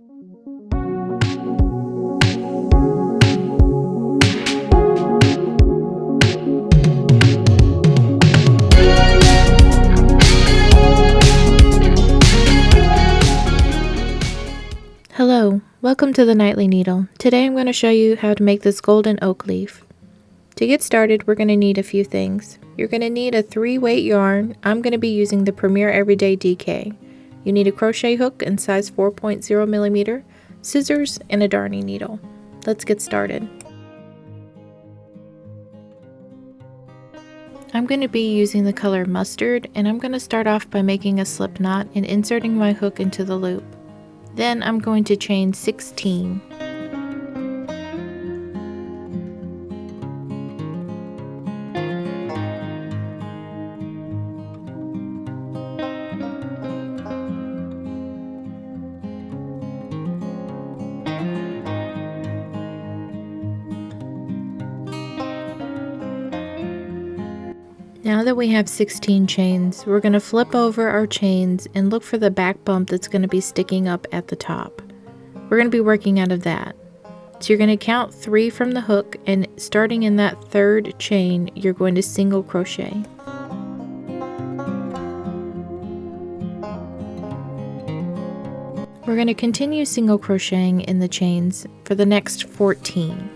Hello, welcome to the Nightly Needle. Today I'm going to show you how to make this golden oak leaf. To get started, we're going to need a few things. You're going to need a 3-weight yarn. I'm going to be using the Premier Everyday DK. You need a crochet hook in size 4.0 millimeter, scissors, and a darning needle. Let's get started. I'm going to be using the color mustard, and I'm going to start off by making a slip knot and inserting my hook into the loop. Then I'm going to chain 16. Now that we have 16 chains, we're going to flip over our chains and look for the back bump that's going to be sticking up at the top. We're going to be working out of that. So you're going to count 3 from the hook, and starting in that 3rd chain, you're going to single crochet. We're going to continue single crocheting in the chains for the next 14.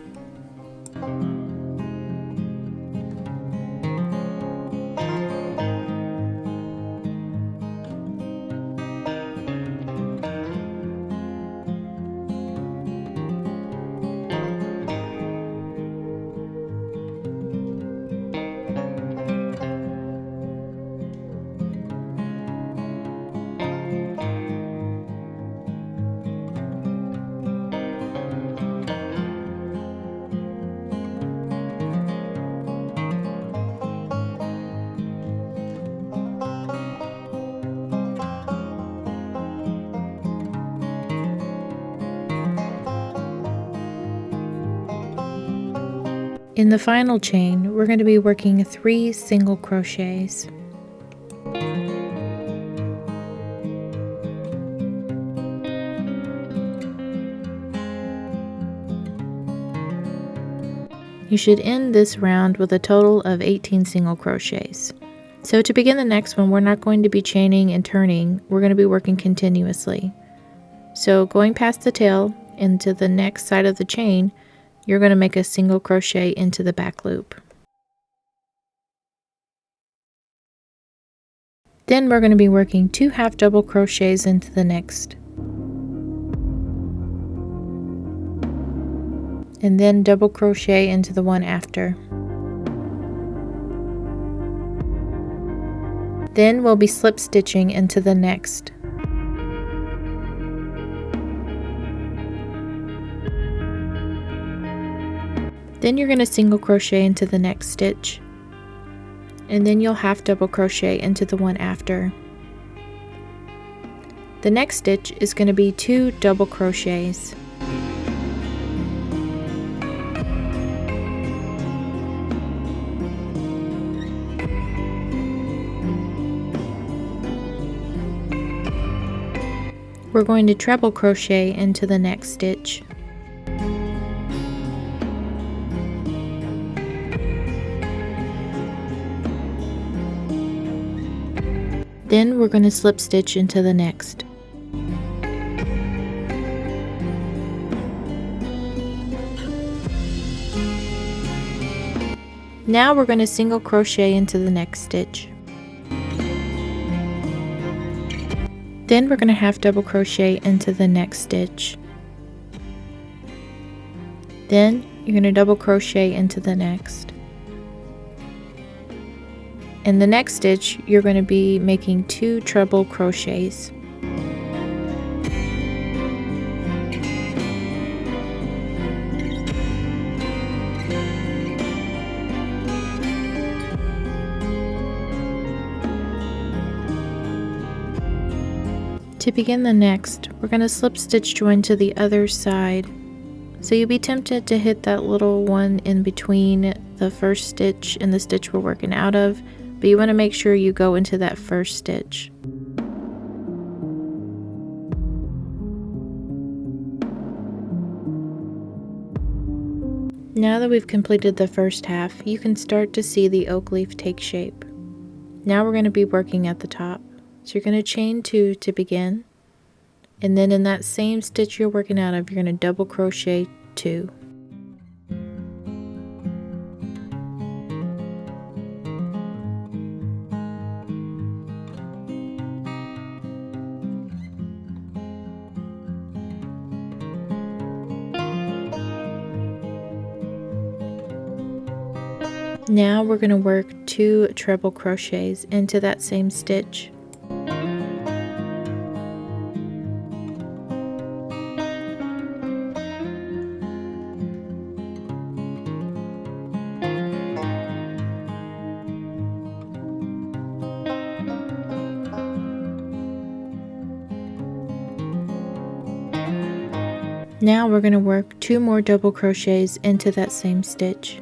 In the final chain, we're going to be working 3 single crochets. You should end this round with a total of 18 single crochets. So to begin the next one, we're not going to be chaining and turning, we're going to be working continuously. So going past the tail into the next side of the chain, you're going to make a single crochet into the back loop. Then we're going to be working 2 half double crochets into the next. And then double crochet into the one after. Then we'll be slip stitching into the next. Then you're going to single crochet into the next stitch, and then you'll half double crochet into the one after. The next stitch is going to be 2 double crochets. We're going to treble crochet into the next stitch. Then we're going to slip stitch into the next. Now we're going to single crochet into the next stitch. Then we're going to half double crochet into the next stitch. Then you're going to double crochet into the next. In the next stitch, you're going to be making 2 treble crochets. To begin the next, we're going to slip stitch join to the other side. So you'll be tempted to hit that little one in between the first stitch and the stitch we're working out of, but you want to make sure you go into that first stitch. Now that we've completed the first half, you can start to see the oak leaf take shape. Now we're going to be working at the top. So you're going to chain 2 to begin, and then in that same stitch you're working out of, you're going to double crochet 2. Now we're going to work 2 treble crochets into that same stitch. Now we're going to work 2 more double crochets into that same stitch.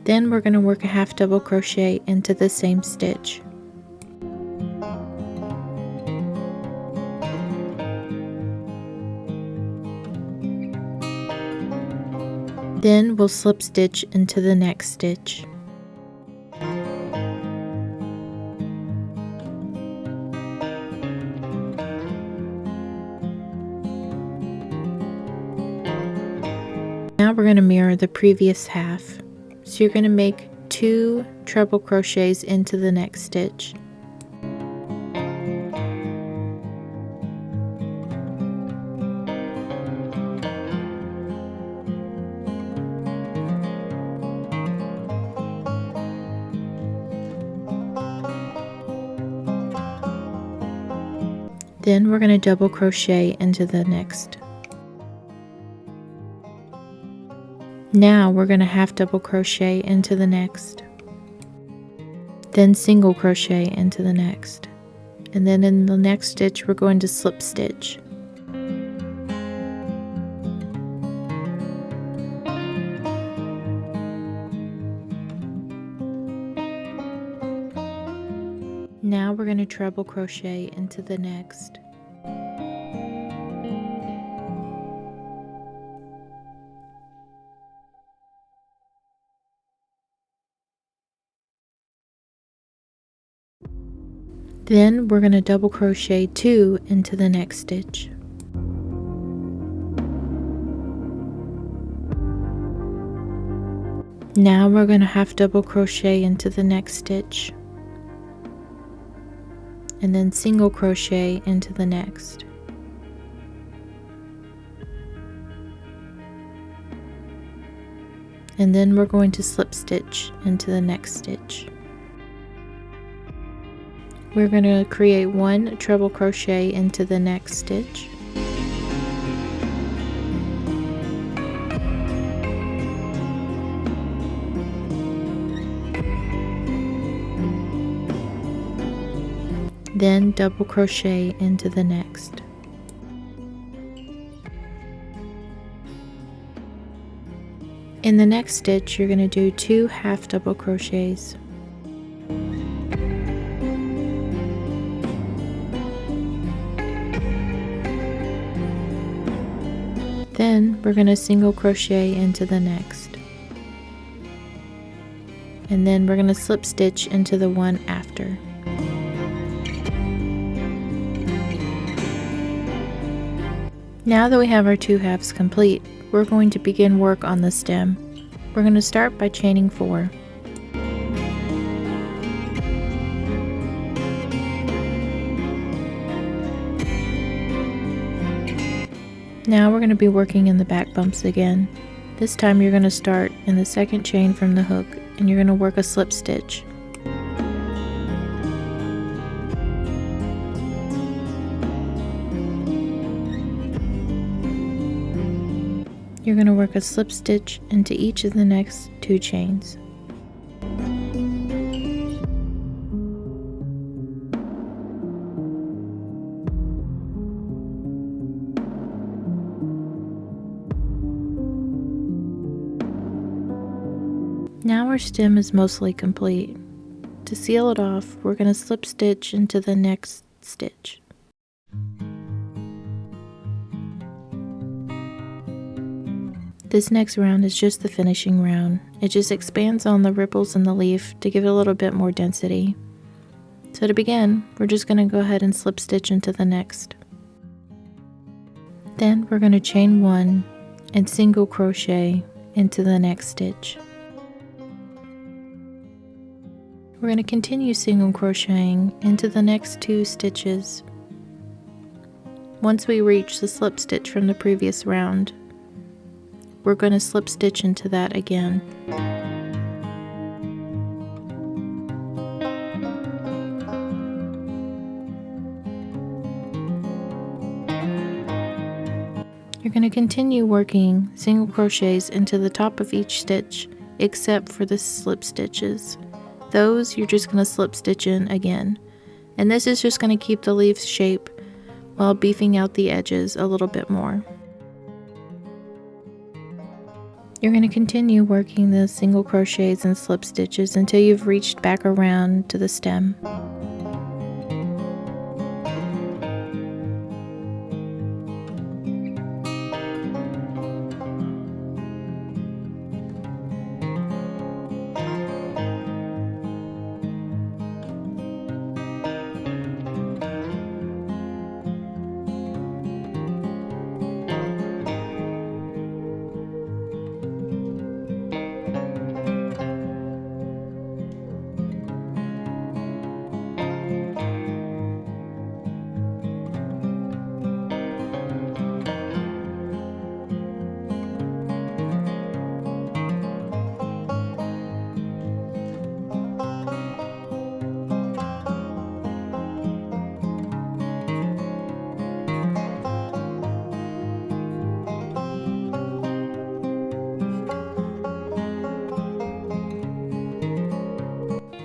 Then we're going to work a half double crochet into the same stitch. Then we'll slip stitch into the next stitch. Now we're going to mirror the previous half. So you're going to make 2 treble crochets into the next stitch. Then we're going to double crochet into the next. Now we're going to half double crochet into the next. Then single crochet into the next. And then in the next stitch we're going to slip stitch. Now we're going to treble crochet into the next. Then we're going to double crochet 2 into the next stitch. Now we're going to half double crochet into the next stitch, and then single crochet into the next. And then we're going to slip stitch into the next stitch. We're going to create 1 treble crochet into the next stitch. Then double crochet into the next. In the next stitch, you're going to do 2 half double crochets. Then we're going to single crochet into the next. And then we're going to slip stitch into the one after. Now that we have our 2 halves complete, we're going to begin work on the stem. We're going to start by chaining 4. Now we're going to be working in the back bumps again. This time you're going to start in the second chain from the hook, and you're going to work a slip stitch. You're going to work a slip stitch into each of the next 2 chains. our stem is mostly complete. To seal it off, we're going to slip stitch into the next stitch. This next round is just the finishing round. It just expands on the ripples in the leaf to give it a little bit more density. So to begin, we're just going to go ahead and slip stitch into the next. Then we're going to chain 1 and single crochet into the next stitch. We're going to continue single crocheting into the next 2 stitches. Once we reach the slip stitch from the previous round, we're going to slip stitch into that again. You're going to continue working single crochets into the top of each stitch except for the slip stitches. Those you're just going to slip stitch in again. And this is just going to keep the leaf's shape while beefing out the edges a little bit more. You're going to continue working the single crochets and slip stitches until you've reached back around to the stem.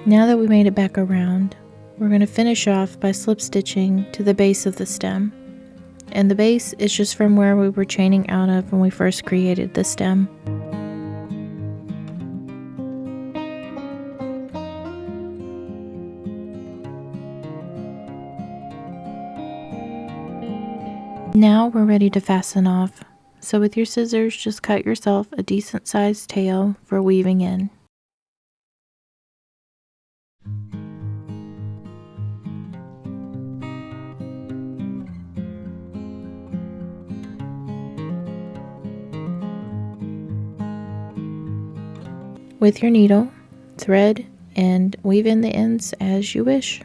Now that we made it back around, we're going to finish off by slip stitching to the base of the stem. And the base is just from where we were chaining out of when we first created the stem. Now we're ready to fasten off. So with your scissors, just cut yourself a decent sized tail for weaving in. With your needle, thread, and weave in the ends as you wish.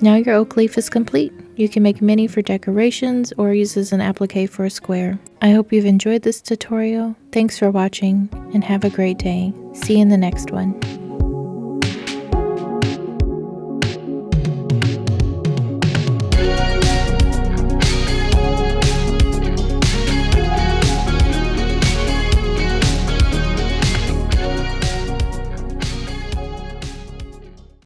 Now your oak leaf is complete. You can make many for decorations or use as an applique for a square. I hope you've enjoyed this tutorial. Thanks for watching and have a great day. See you in the next one.